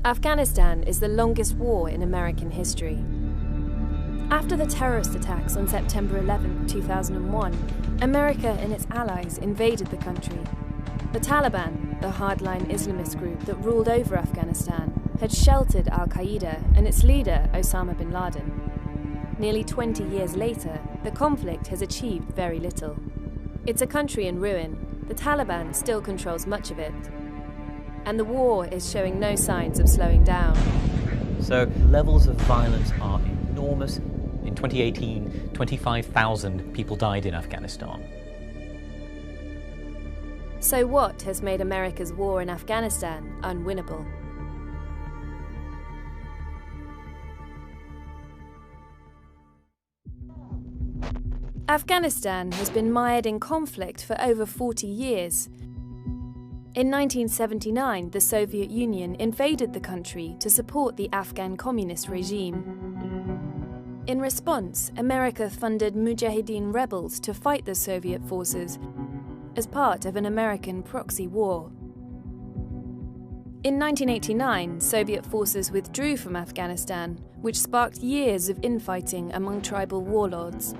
Afghanistan is the longest war in American history. After the terrorist attacks on September 11, 2001, America and its allies invaded the country. The Taliban, the hardline Islamist group that ruled over Afghanistan, had sheltered al-Qaeda and its leader, Osama bin Laden. Nearly 20 years later, the conflict has achieved very little. It's a country in ruin. The Taliban still controls much of it. And the war is showing no signs of slowing down. So levels of violence are enormous. In 2018, 25,000 people died in Afghanistan. So what has made America's war in Afghanistan unwinnable? Afghanistan has been mired in conflict for over 40 years. In 1979, the Soviet Union invaded the country to support the Afghan communist regime. In response, America funded Mujahideen rebels to fight the Soviet forces as part of an American proxy war. In 1989, Soviet forces withdrew from Afghanistan, which sparked years of infighting among tribal warlords.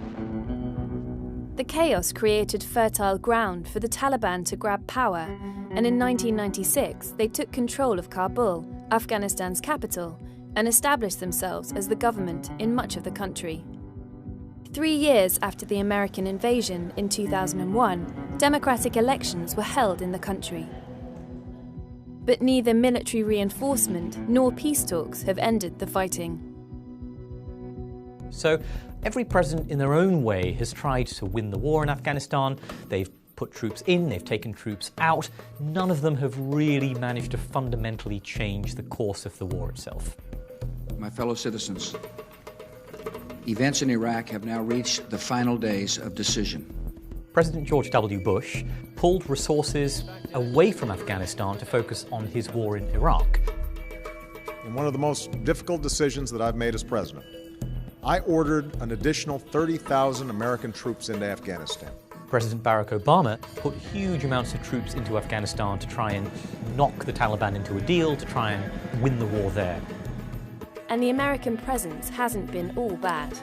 The chaos created fertile ground for the Taliban to grab power, and in 1996 they took control of Kabul, Afghanistan's capital, and established themselves as the government in much of the country. 3 years after the American invasion in 2001, democratic elections were held in the country. But neither military reinforcement nor peace talks have ended the fighting. So every president in their own way has tried to win the war in Afghanistan. They've put troops in, they've taken troops out. None of them have really managed to fundamentally change the course of the war itself. My fellow citizens, events in Iraq have now reached the final days of decision. President George W. Bush pulled resources away from Afghanistan to focus on his war in Iraq. In one of the most difficult decisions that I've made as president, I ordered an additional 30,000 American troops into Afghanistan. President Barack Obama put huge amounts of troops into Afghanistan to try and knock the Taliban into a deal, to try and win the war there. And the American presence hasn't been all bad.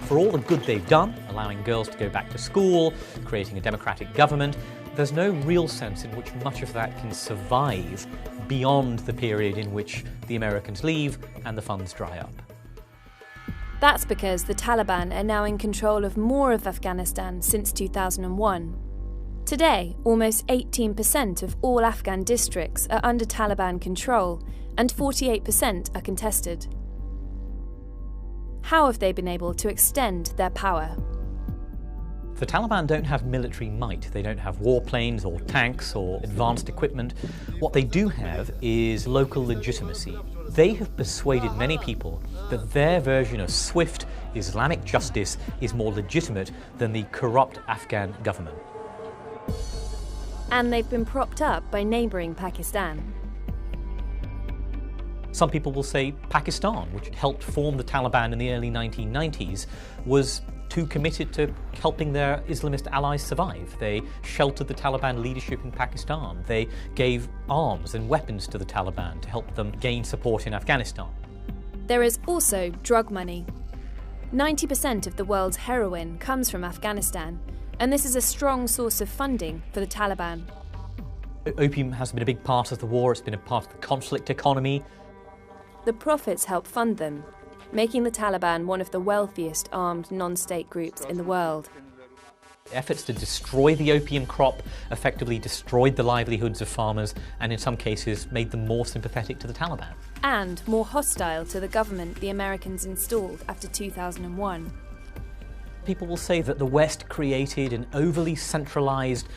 For all the good they've done, allowing girls to go back to school, creating a democratic government, there's no real sense in which much of that can survive beyond the period in which the Americans leave and the funds dry up. That's because the Taliban are now in control of more of Afghanistan since 2001. Today, almost 18% of all Afghan districts are under Taliban control, and 48% are contested. How have they been able to extend their power? The Taliban don't have military might. They don't have warplanes or tanks or advanced equipment. What they do have is local legitimacy. They have persuaded many people that their version of swift Islamic justice is more legitimate than the corrupt Afghan government. And they've been propped up by neighbouring Pakistan. Some people will say Pakistan, which helped form the Taliban in the early 1990s, was too committed to helping their Islamist allies survive. They sheltered the Taliban leadership in Pakistan. They gave arms and weapons to the Taliban to help them gain support in Afghanistan. There is also drug money. 90% of the world's heroin comes from Afghanistan, and this is a strong source of funding for the Taliban. Opium has been a big part of the war. It's been a part of the conflict economy. The profits help fund them, making the Taliban one of the wealthiest armed non-state groups in the world. Efforts to destroy the opium crop effectively destroyed the livelihoods of farmers and in some cases made them more sympathetic to the Taliban. And more hostile to the government the Americans installed after 2001. People will say that the West created an overly centralised,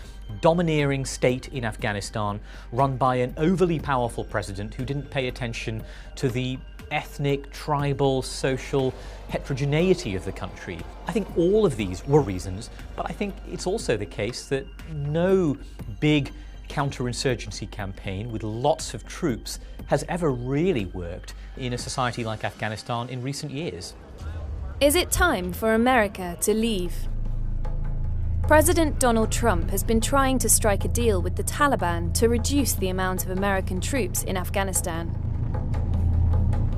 domineering state in Afghanistan run by an overly powerful president who didn't pay attention to the ethnic, tribal, social heterogeneity of the country. I think all of these were reasons, but I think it's also the case that no big counterinsurgency campaign with lots of troops has ever really worked in a society like Afghanistan in recent years. Is it time for America to leave? President Donald Trump has been trying to strike a deal with the Taliban to reduce the amount of American troops in Afghanistan.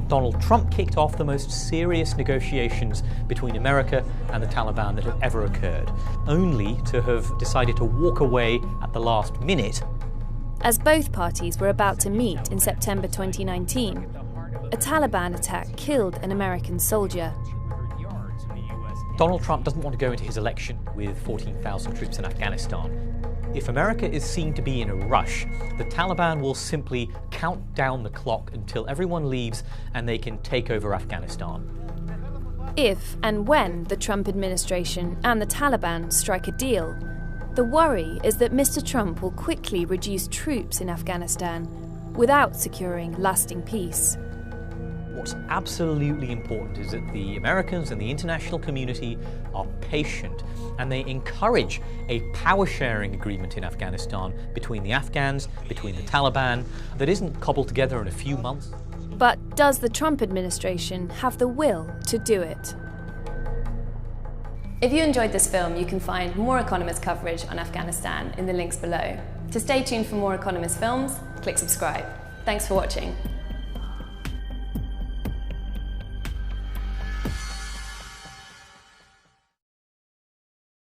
Donald Trump kicked off the most serious negotiations between America and the Taliban that have ever occurred, only to have decided to walk away at the last minute. As both parties were about to meet in September 2019, a Taliban attack killed an American soldier. Donald Trump doesn't want to go into his election with 14,000 troops in Afghanistan. If America is seen to be in a rush, the Taliban will simply count down the clock until everyone leaves and they can take over Afghanistan. If and when the Trump administration and the Taliban strike a deal, the worry is that Mr. Trump will quickly reduce troops in Afghanistan without securing lasting peace. What's absolutely important is that the Americans and the international community are patient and they encourage a power-sharing agreement in Afghanistan between the Afghans, between the Taliban, that isn't cobbled together in a few months. But does the Trump administration have the will to do it? If you enjoyed this film, you can find more Economist coverage on Afghanistan in the links below. To stay tuned for more Economist films, click subscribe. Thanks for watching.